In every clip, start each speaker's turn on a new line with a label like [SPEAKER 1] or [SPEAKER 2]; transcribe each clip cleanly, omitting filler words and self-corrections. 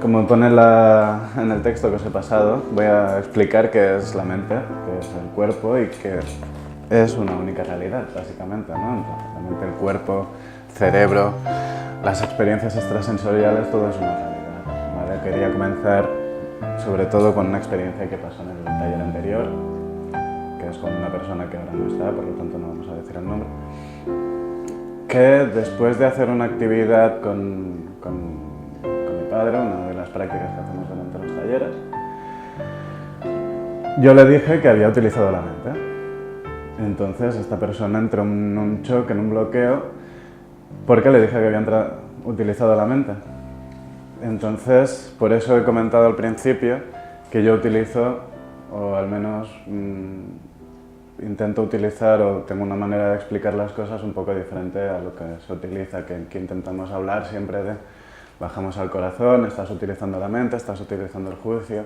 [SPEAKER 1] Como pone en el texto que os he pasado, voy a explicar qué es la mente, qué es el cuerpo y qué es una única realidad, básicamente, ¿no? La mente, el cuerpo, el cerebro, las experiencias extrasensoriales, todo es una realidad, ¿vale? Quería comenzar sobre todo con una experiencia que pasó en el taller anterior, que es con una persona que ahora no está, por lo tanto no vamos a decir el nombre, que después de hacer una actividad con mi padre, una de las prácticas que hacemos durante los talleres, yo le dije que había utilizado la mente. Entonces esta persona entró en un shock, en un bloqueo, porque le dije que había utilizado la mente. Entonces, por eso he comentado al principio que yo utilizo, o al menos intento utilizar, o tengo una manera de explicar las cosas un poco diferente a lo que se utiliza, que intentamos hablar siempre de bajamos al corazón, estás utilizando la mente, estás utilizando el juicio.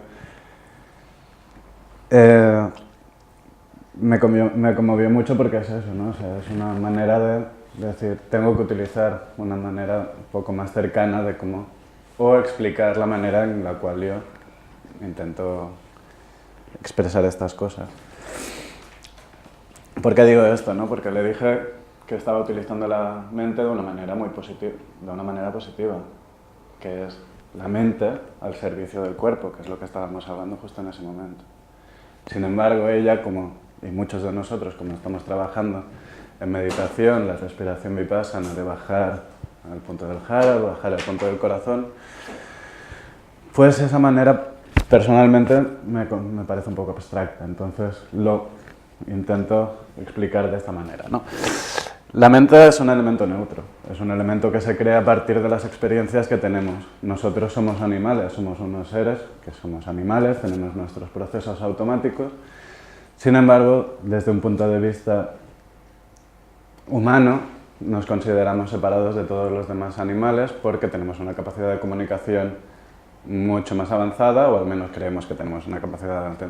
[SPEAKER 1] Me conmovió mucho porque es eso, ¿no? O sea, es una manera de decir, tengo que utilizar una manera un poco más cercana de cómo, o explicar la manera en la cual yo intento expresar estas cosas. ¿Por qué digo esto, no? Porque le dije que estaba utilizando la mente de una manera muy positiva, que es la mente al servicio del cuerpo, que es lo que estábamos hablando justo en ese momento. Sin embargo, ella, y muchos de nosotros, como estamos trabajando en meditación, la respiración vipassana, de bajar al punto del jara, bajar al punto del corazón, pues esa manera personalmente me parece un poco abstracta, entonces lo intento explicar de esta manera, ¿no? La mente es un elemento neutro, es un elemento que se crea a partir de las experiencias que tenemos. Nosotros somos animales, somos unos seres que somos animales, tenemos nuestros procesos automáticos. Sin embargo, desde un punto de vista humano, nos consideramos separados de todos los demás animales porque tenemos una capacidad de comunicación mucho más avanzada, o al menos creemos que tenemos una capacidad de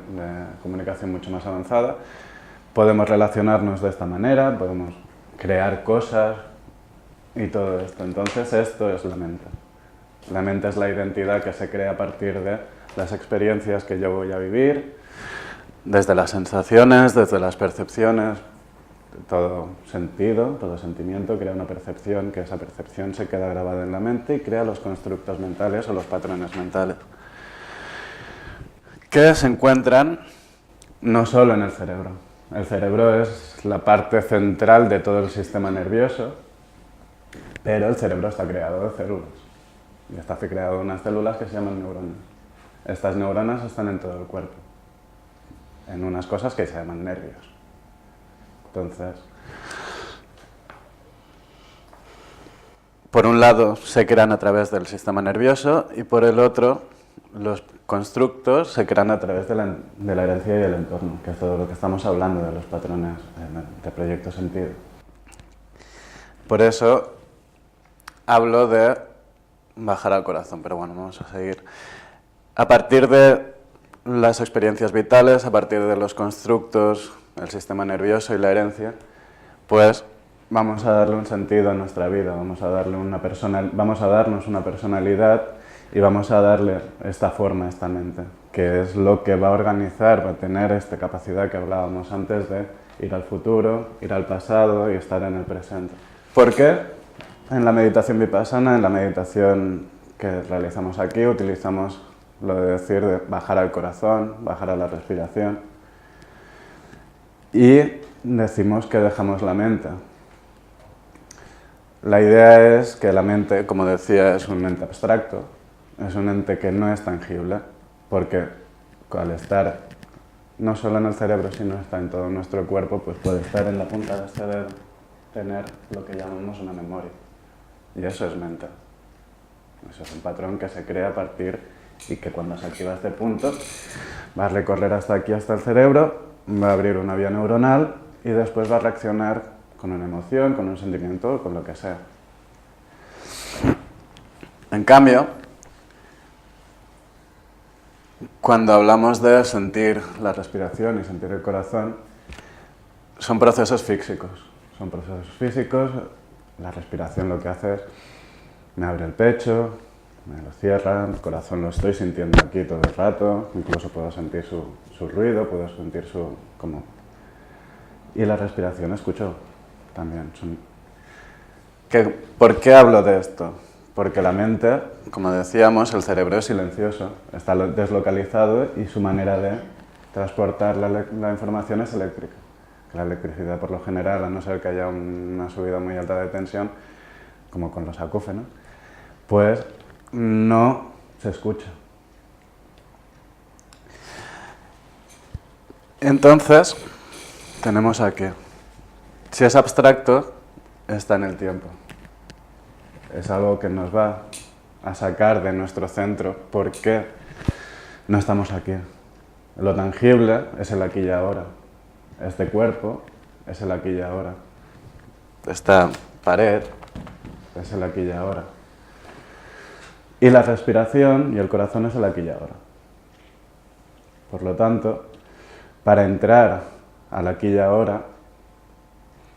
[SPEAKER 1] comunicación mucho más avanzada. Podemos relacionarnos de esta manera, podemos crear cosas y todo esto. Entonces esto es la mente. La mente es la identidad que se crea a partir de las experiencias que yo voy a vivir, desde las sensaciones, desde las percepciones, todo sentido, todo sentimiento crea una percepción, que esa percepción se queda grabada en la mente y crea los constructos mentales o los patrones mentales, que se encuentran no solo en el cerebro. El cerebro es la parte central de todo el sistema nervioso, pero el cerebro está creado de células. Y está creado de unas células que se llaman neuronas. Estas neuronas están en todo el cuerpo, en unas cosas que se llaman nervios. Entonces, por un lado se crean a través del sistema nervioso y por el otro los constructos se crean a través de la herencia y el entorno, que es todo lo que estamos hablando de los patrones de proyecto sentido. Por eso hablo de bajar al corazón, pero bueno, vamos a seguir. A partir de las experiencias vitales, a partir de los constructos, el sistema nervioso y la herencia, pues vamos a darle un sentido a nuestra vida, vamos a darnos una personalidad y vamos a darle esta forma a esta mente, que es lo que va a organizar, va a tener esta capacidad que hablábamos antes de ir al futuro, ir al pasado y estar en el presente. ¿Por qué? En la meditación vipassana, en la meditación que realizamos aquí, utilizamos lo de decir de bajar al corazón, bajar a la respiración, y decimos que dejamos la mente. La idea es que la mente, como decía, es un ente abstracto, es un ente que no es tangible, porque al estar no solo en el cerebro, sino está en todo nuestro cuerpo, pues puede estar en la punta de este dedo, tener lo que llamamos una memoria. Y eso es mente. Eso es un patrón que se crea a partir y que cuando se activa este punto va a recorrer hasta aquí, hasta el cerebro, va a abrir una vía neuronal y después va a reaccionar con una emoción, con un sentimiento, con lo que sea. En cambio, cuando hablamos de sentir la respiración y sentir el corazón, son procesos físicos. Son procesos físicos. La respiración lo que hace es, me abre el pecho, Me lo cierra, el corazón lo estoy sintiendo aquí todo el rato, incluso puedo sentir su ruido, puedo sentir su... como... Y la respiración escucho también. ¿Por qué hablo de esto? Porque la mente, como decíamos, el cerebro es silencioso, está deslocalizado y su manera de transportar la información es eléctrica. La electricidad, por lo general, a no ser que haya una subida muy alta de tensión, como con los acúfenos, pues no se escucha. Entonces, tenemos aquí, si es abstracto, está en el tiempo. Es algo que nos va a sacar de nuestro centro. ¿Por qué no estamos aquí? Lo tangible es el aquí y ahora. Este cuerpo es el aquí y ahora. Esta pared es el aquí y ahora. Y la respiración y el corazón es el aquí y ahora. Por lo tanto, para entrar al aquí y ahora,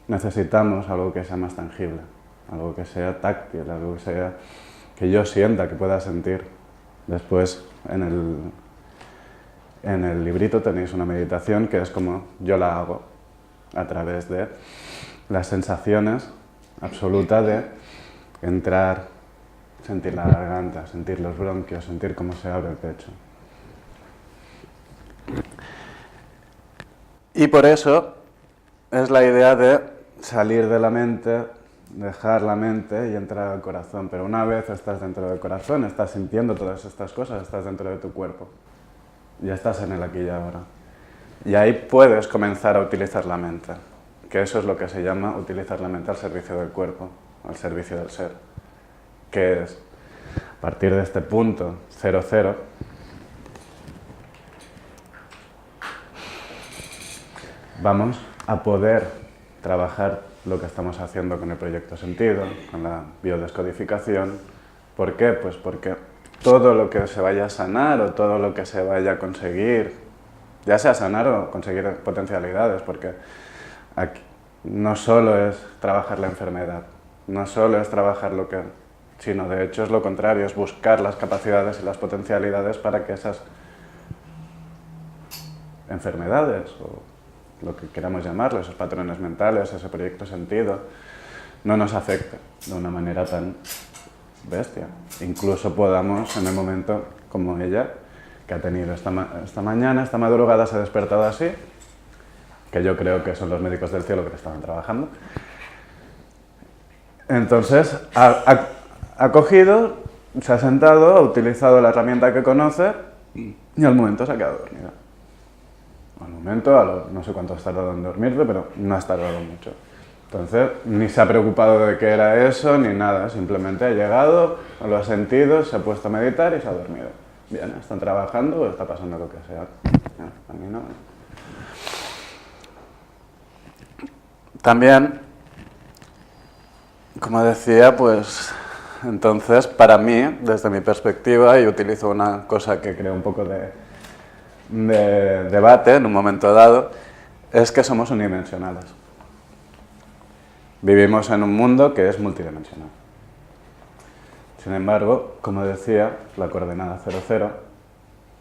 [SPEAKER 1] necesitamos algo que sea más tangible, algo que sea táctil, algo que sea que yo sienta, que pueda sentir. Después, en el librito tenéis una meditación que es como yo la hago, a través de las sensaciones absolutas de entrar, sentir la garganta, sentir los bronquios, sentir cómo se abre el pecho. Y por eso es la idea de salir de la mente, dejar la mente y entrar al corazón. Pero una vez estás dentro del corazón, estás sintiendo todas estas cosas, estás dentro de tu cuerpo. Ya estás en el aquí y ahora. Y ahí puedes comenzar a utilizar la mente, que eso es lo que se llama utilizar la mente al servicio del cuerpo, al servicio del ser, que es, a partir de este punto 00, vamos a poder trabajar lo que estamos haciendo con el proyecto Sentido, con la biodescodificación. ¿Por qué? Pues porque todo lo que se vaya a sanar o todo lo que se vaya a conseguir, ya sea sanar o conseguir potencialidades, porque aquí no solo es trabajar la enfermedad, no solo es trabajar lo que... sino de hecho es lo contrario, es buscar las capacidades y las potencialidades para que esas enfermedades, o lo que queramos llamarlo, esos patrones mentales, ese proyecto Sentido, no nos afecte de una manera tan bestia. Incluso podamos, en el momento como ella, que ha tenido esta mañana, esta madrugada, se ha despertado así, que yo creo que son los médicos del cielo que le estaban trabajando. Entonces, ha cogido, se ha sentado, ha utilizado la herramienta que conoce y al momento se ha quedado dormida. Al momento, no sé cuánto has tardado en dormirte, pero no has tardado mucho. Entonces, ni se ha preocupado de qué era eso, ni nada. Simplemente ha llegado, lo ha sentido, se ha puesto a meditar y se ha dormido. Bien, están trabajando o está pasando lo que sea. A mí no. También, como decía, pues entonces para mí, desde mi perspectiva, y utilizo una cosa que creo un poco de debate en un momento dado, es que somos unidimensionales. Vivimos en un mundo que es multidimensional. Sin embargo, como decía, la coordenada 00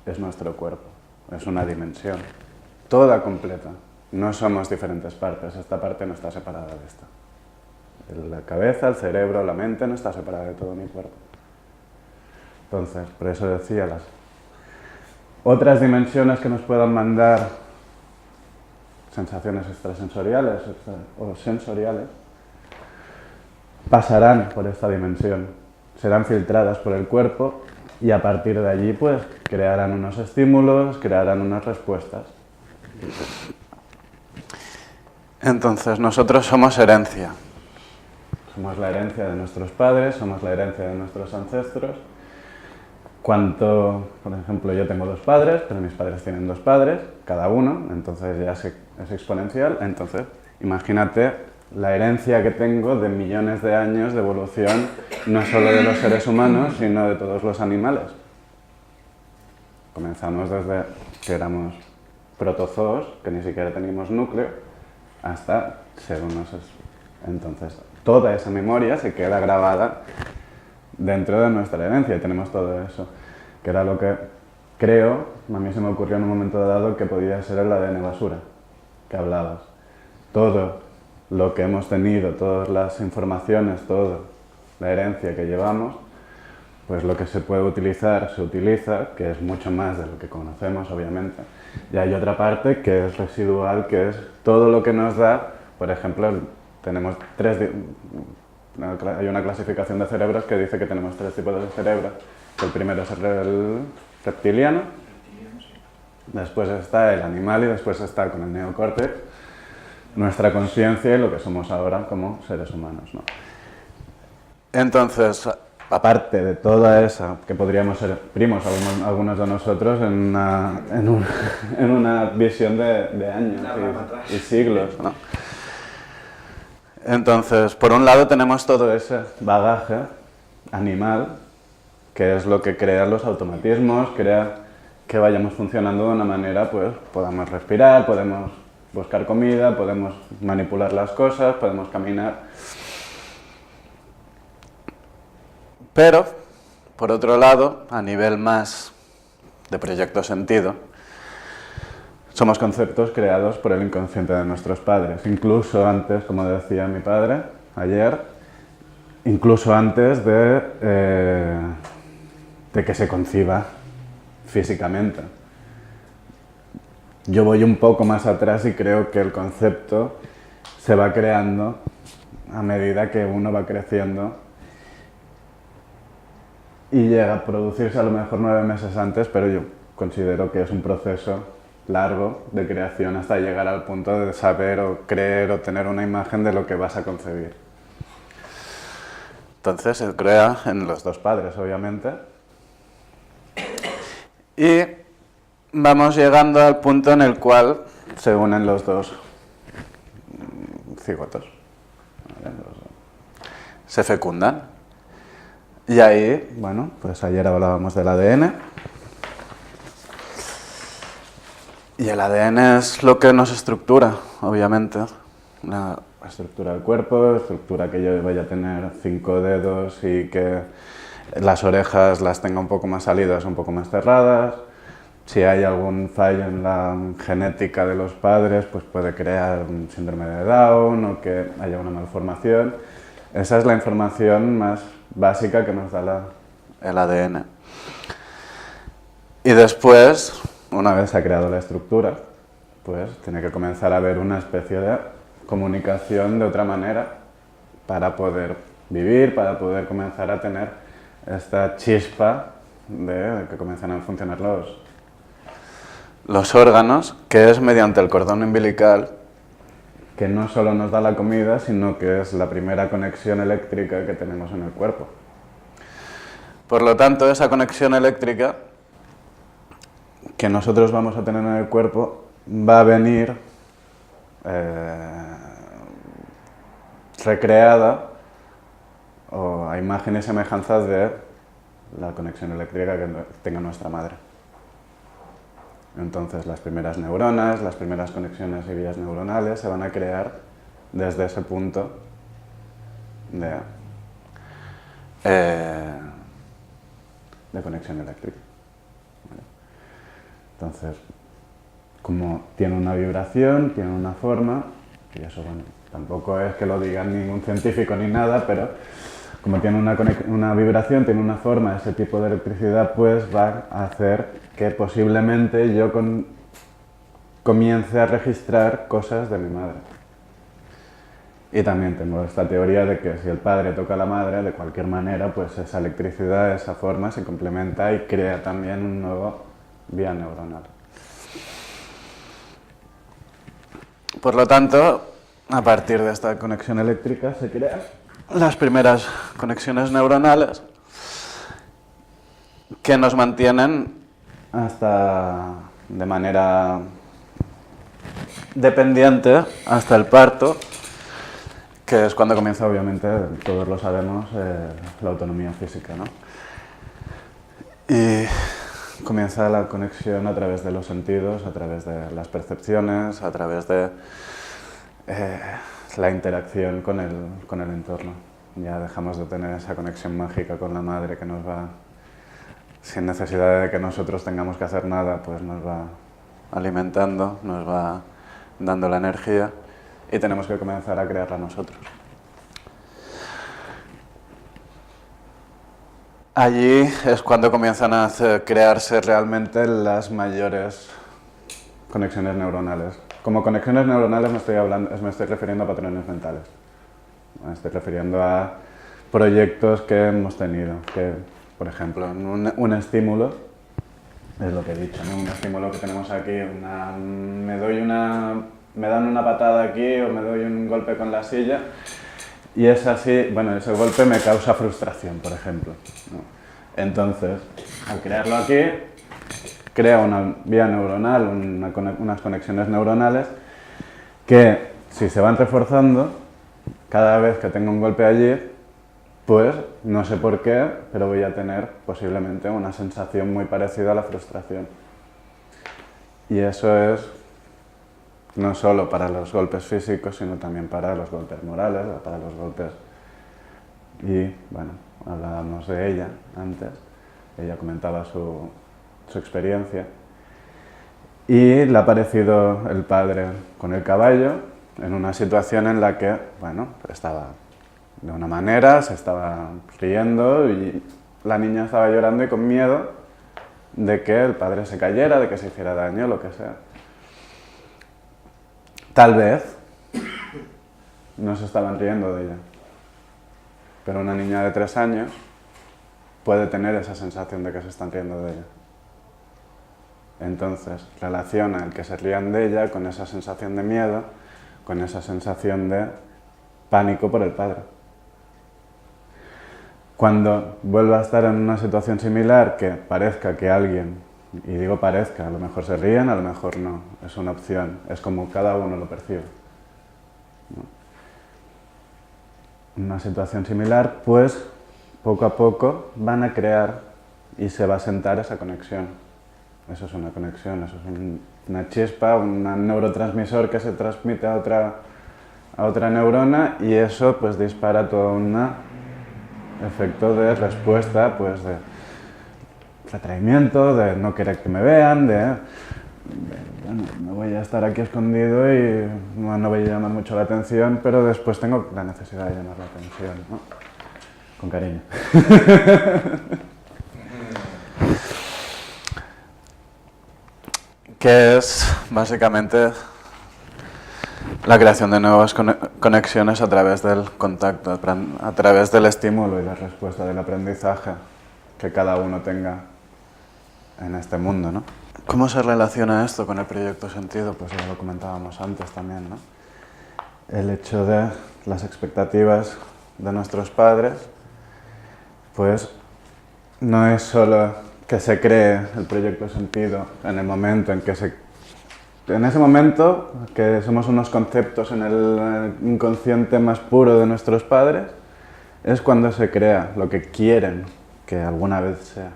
[SPEAKER 1] es nuestro cuerpo, es una dimensión, toda completa. No somos diferentes partes, esta parte no está separada de esta. La cabeza, el cerebro, la mente no está separada de todo mi cuerpo. Entonces, por eso decía, las otras dimensiones que nos puedan mandar sensaciones extrasensoriales o sensoriales pasarán por esta dimensión, serán filtradas por el cuerpo y a partir de allí pues crearán unos estímulos, crearán unas respuestas. Entonces nosotros somos herencia. Somos la herencia de nuestros padres, somos la herencia de nuestros ancestros. Por ejemplo, yo tengo 2 padres, pero mis padres tienen 2 padres, cada uno, entonces ya es exponencial. Entonces, imagínate la herencia que tengo de millones de años de evolución, no solo de los seres humanos, sino de todos los animales. Comenzamos desde que éramos protozoos, que ni siquiera teníamos núcleo, hasta ser unos... Entonces, toda esa memoria se queda grabada dentro de nuestra herencia, y tenemos todo eso, que era lo que creo, a mí se me ocurrió en un momento dado que podía ser el ADN basura, que hablabas. Todo lo que hemos tenido, todas las informaciones, toda la herencia que llevamos, pues lo que se puede utilizar, se utiliza, que es mucho más de lo que conocemos, obviamente. Y hay otra parte que es residual, que es todo lo que nos da, por ejemplo, tenemos hay una clasificación de cerebros que dice que tenemos 3 tipos de cerebro. El primero es el reptiliano, después está el animal y después está con el neocórtex nuestra conciencia y lo que somos ahora como seres humanos, ¿no? Entonces, aparte de toda esa, que podríamos ser primos algunos de nosotros en una visión de años y siglos, ¿no? Entonces, por un lado tenemos todo ese bagaje animal, que es lo que crea los automatismos, crea que vayamos funcionando de una manera, pues podamos respirar, podemos buscar comida, podemos manipular las cosas, podemos caminar. Pero, por otro lado, a nivel más de proyecto sentido, somos conceptos creados por el inconsciente de nuestros padres, incluso antes, como decía mi padre ayer, incluso antes de que se conciba físicamente. Yo voy un poco más atrás y creo que el concepto se va creando a medida que uno va creciendo y llega a producirse a lo mejor 9 meses antes, pero yo considero que es un proceso largo de creación hasta llegar al punto de saber o creer o tener una imagen de lo que vas a concebir. Entonces se crea en los dos padres, obviamente. Y vamos llegando al punto en el cual se unen los dos cigotos. Se fecundan. Y ahí, bueno, pues ayer hablábamos del ADN. Y el ADN es lo que nos estructura, obviamente. La estructura del cuerpo, estructura que yo vaya a tener 5 dedos y que las orejas las tenga un poco más salidas, un poco más cerradas. Si hay algún fallo en la genética de los padres, pues puede crear un síndrome de Down o que haya una malformación. Esa es la información más básica que nos da el ADN. Y después, una vez se ha creado la estructura, pues tiene que comenzar a haber una especie de comunicación de otra manera para poder vivir, para poder comenzar a tener esta chispa de que comienzan a funcionar los órganos, que es mediante el cordón umbilical, que no solo nos da la comida, sino que es la primera conexión eléctrica que tenemos en el cuerpo. Por lo tanto, esa conexión eléctrica que nosotros vamos a tener en el cuerpo va a venir recreada o a imágenes y semejanzas de la conexión eléctrica que tenga nuestra madre. Entonces las primeras neuronas, las primeras conexiones y vías neuronales se van a crear desde ese punto de conexión eléctrica. ¿Vale? Entonces, como tiene una vibración, tiene una forma, y eso, bueno, tampoco es que lo diga ningún científico ni nada, pero como tiene una vibración, tiene una forma, ese tipo de electricidad pues va a hacer que posiblemente yo comience a registrar cosas de mi madre. Y también tengo esta teoría de que si el padre toca a la madre, de cualquier manera, pues esa electricidad, esa forma se complementa y crea también un nuevo vía neuronal. Por lo tanto, a partir de esta conexión eléctrica se crean las primeras conexiones neuronales que nos mantienen hasta de manera dependiente hasta el parto, que es cuando comienza, obviamente, todos lo sabemos, la autonomía física, ¿no? Y comienza la conexión a través de los sentidos, a través de las percepciones, a través de la interacción con el entorno. ya dejamos de tener esa conexión mágica con la madre que nos va, sin necesidad de que nosotros tengamos que hacer nada, pues nos va alimentando, nos va dando la energía y tenemos que comenzar a crearla nosotros. Allí es cuando comienzan a crearse realmente las mayores conexiones neuronales. Como conexiones neuronales me estoy refiriendo a patrones mentales. Me estoy refiriendo a proyectos que hemos tenido, que, por ejemplo, un estímulo, es lo que he dicho, ¿no? Un estímulo que tenemos aquí, me dan una patada aquí o me doy un golpe con la silla y es así, bueno, ese golpe me causa frustración, por ejemplo, ¿no? Entonces, al crearlo aquí, crea una vía neuronal, unas conexiones neuronales que, si se van reforzando, cada vez que tengo un golpe allí, pues no sé por qué, pero voy a tener posiblemente una sensación muy parecida a la frustración. Y eso es no solo para los golpes físicos, sino también para los golpes morales, para los golpes... Y bueno, hablábamos de ella antes, ella comentaba su experiencia. Y le ha aparecido el padre con el caballo en una situación en la que, bueno, estaba de una manera, se estaba riendo y la niña estaba llorando y con miedo de que el padre se cayera, de que se hiciera daño, lo que sea. Tal vez no se estaban riendo de ella, pero una niña de 3 años puede tener esa sensación de que se están riendo de ella. Entonces, relaciona el que se rían de ella con esa sensación de miedo, con esa sensación de pánico por el padre. Cuando vuelva a estar en una situación similar, que parezca que alguien, y digo parezca, a lo mejor se ríen, a lo mejor no, es una opción, es como cada uno lo percibe, ¿no? En una situación similar, pues poco a poco van a crear y se va a sentar esa conexión. Eso es una conexión, eso es una chispa, un neurotransmisor que se transmite a otra neurona y eso pues dispara todo un efecto de respuesta, pues de retraimiento, de no querer que me vean, de bueno, me voy a estar aquí escondido y no voy a llamar mucho la atención, pero después tengo la necesidad de llamar la atención, ¿no? Con cariño. Que es básicamente la creación de nuevas conexiones a través del contacto, a través del estímulo y la respuesta del aprendizaje que cada uno tenga en este mundo, ¿no? ¿Cómo se relaciona esto con el proyecto Sentido? Pues ya lo comentábamos antes también, ¿no? El hecho de las expectativas de nuestros padres, pues no es solo que se cree el proyecto Sentido en el momento en que en ese momento, que somos unos conceptos en el inconsciente más puro de nuestros padres, es cuando se crea lo que quieren que alguna vez sea.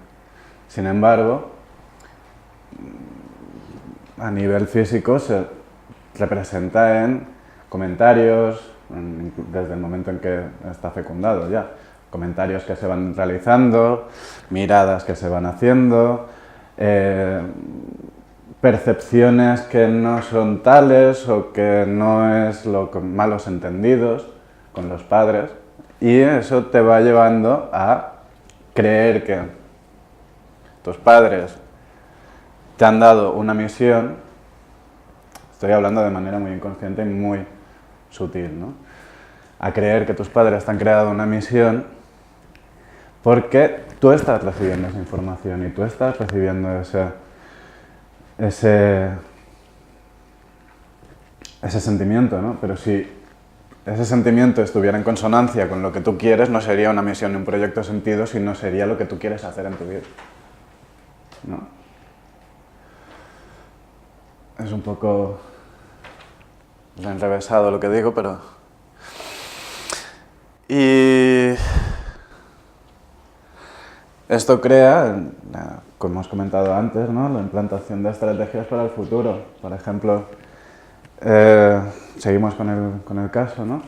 [SPEAKER 1] Sin embargo, a nivel físico se representa en comentarios, desde el momento en que está fecundado ya. Comentarios que se van realizando, miradas que se van haciendo, percepciones que no son tales o que no es malos entendidos con los padres y eso te va llevando a creer que tus padres te han dado una misión, estoy hablando de manera muy inconsciente y muy sutil, ¿no? A creer que tus padres te han creado una misión porque tú estás recibiendo esa información y tú estás recibiendo ese sentimiento, ¿no? Pero si ese sentimiento estuviera en consonancia con lo que tú quieres, no sería una misión ni un proyecto Sentido, sino sería lo que tú quieres hacer en tu vida, ¿no? Es un poco enrevesado lo que digo, pero... Y esto crea, como hemos comentado antes, ¿no? La implantación de estrategias para el futuro. Por ejemplo, seguimos con el caso, ¿no?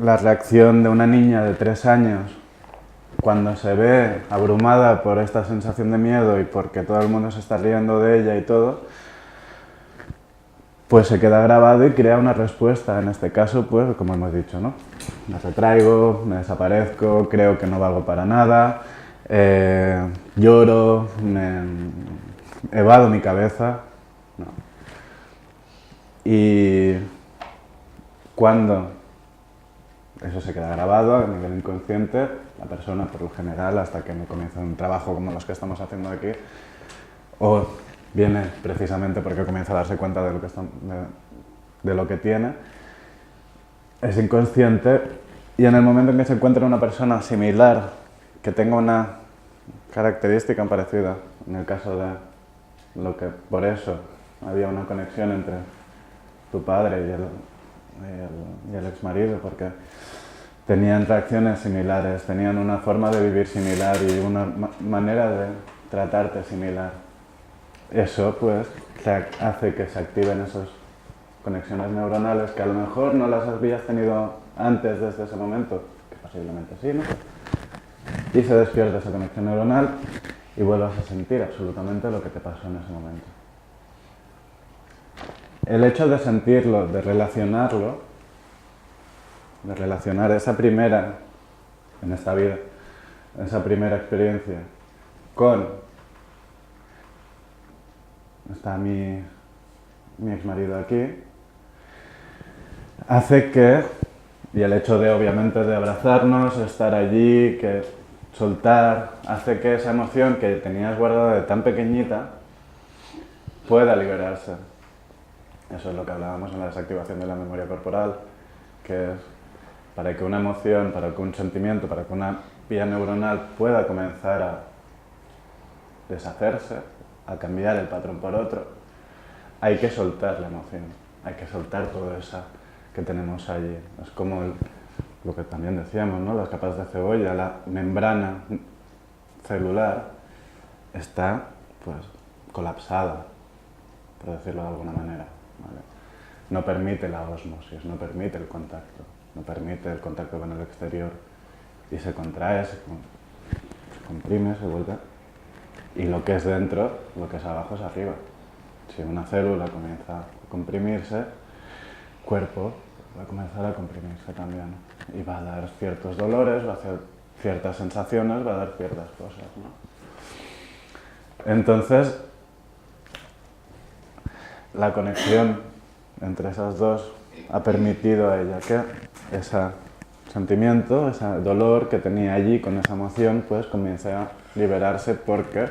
[SPEAKER 1] la reacción de una niña de 3 años cuando se ve abrumada por esta sensación de miedo y porque todo el mundo se está riendo de ella y todo, pues se queda grabado y crea una respuesta. En este caso, pues, como hemos dicho, ¿no? Me retraigo, me desaparezco, creo que no valgo para nada, lloro, evado mi cabeza. No. Y cuando eso se queda grabado a nivel inconsciente, la persona, por lo general, hasta que no comienza un trabajo como los que estamos haciendo aquí, o viene precisamente porque comienza a darse cuenta de lo que tiene, es inconsciente, y en el momento en que se encuentra una persona similar, que tenga una característica parecida, en el caso de lo que por eso había una conexión entre tu padre y el exmarido, porque tenían reacciones similares, tenían una forma de vivir similar y una manera de tratarte similar. Eso pues hace que se activen esas conexiones neuronales que a lo mejor no las habías tenido antes desde ese momento, que posiblemente sí, ¿no? Y se despierta esa conexión neuronal y vuelvas a sentir absolutamente lo que te pasó en ese momento. El hecho de sentirlo, de relacionarlo, de relacionar esa primera, en esta vida, esa primera experiencia con, está mi exmarido aquí, hace que, y el hecho de obviamente de abrazarnos, estar allí, que soltar, hace que esa emoción que tenías guardada de tan pequeñita pueda liberarse. Eso es lo que hablábamos en la desactivación de la memoria corporal, que es para que una emoción, para que un sentimiento, para que una vía neuronal pueda comenzar a deshacerse, a cambiar el patrón por otro, hay que soltar la emoción, hay que soltar todo eso que tenemos allí. Es como lo que también decíamos, ¿no? Las capas de cebolla, la membrana celular está pues colapsada, por decirlo de alguna manera, ¿vale? No permite la ósmosis, no permite el contacto, no permite el contacto con el exterior y se contrae, se comprime, se vuelve, y lo que es dentro, lo que es abajo es arriba. Si una célula comienza a comprimirse, el cuerpo va a comenzar a comprimirse también y va a dar ciertos dolores, va a hacer ciertas sensaciones, va a dar ciertas cosas, ¿no? Entonces, la conexión entre esas dos ha permitido a ella que ese sentimiento, ese dolor que tenía allí con esa emoción, pues comience a liberarse porque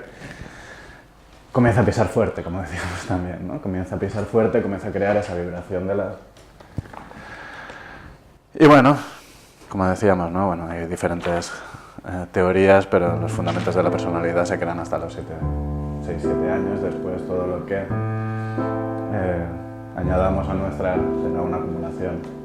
[SPEAKER 1] comienza a pisar fuerte, como decíamos también, ¿no? Comienza a pisar fuerte, comienza a crear esa vibración de las... Y bueno, como decíamos, ¿no? Bueno, hay diferentes teorías, pero los fundamentos de la personalidad se crean hasta los 6-7 años. Después todo lo que añadamos a nuestra será una acumulación.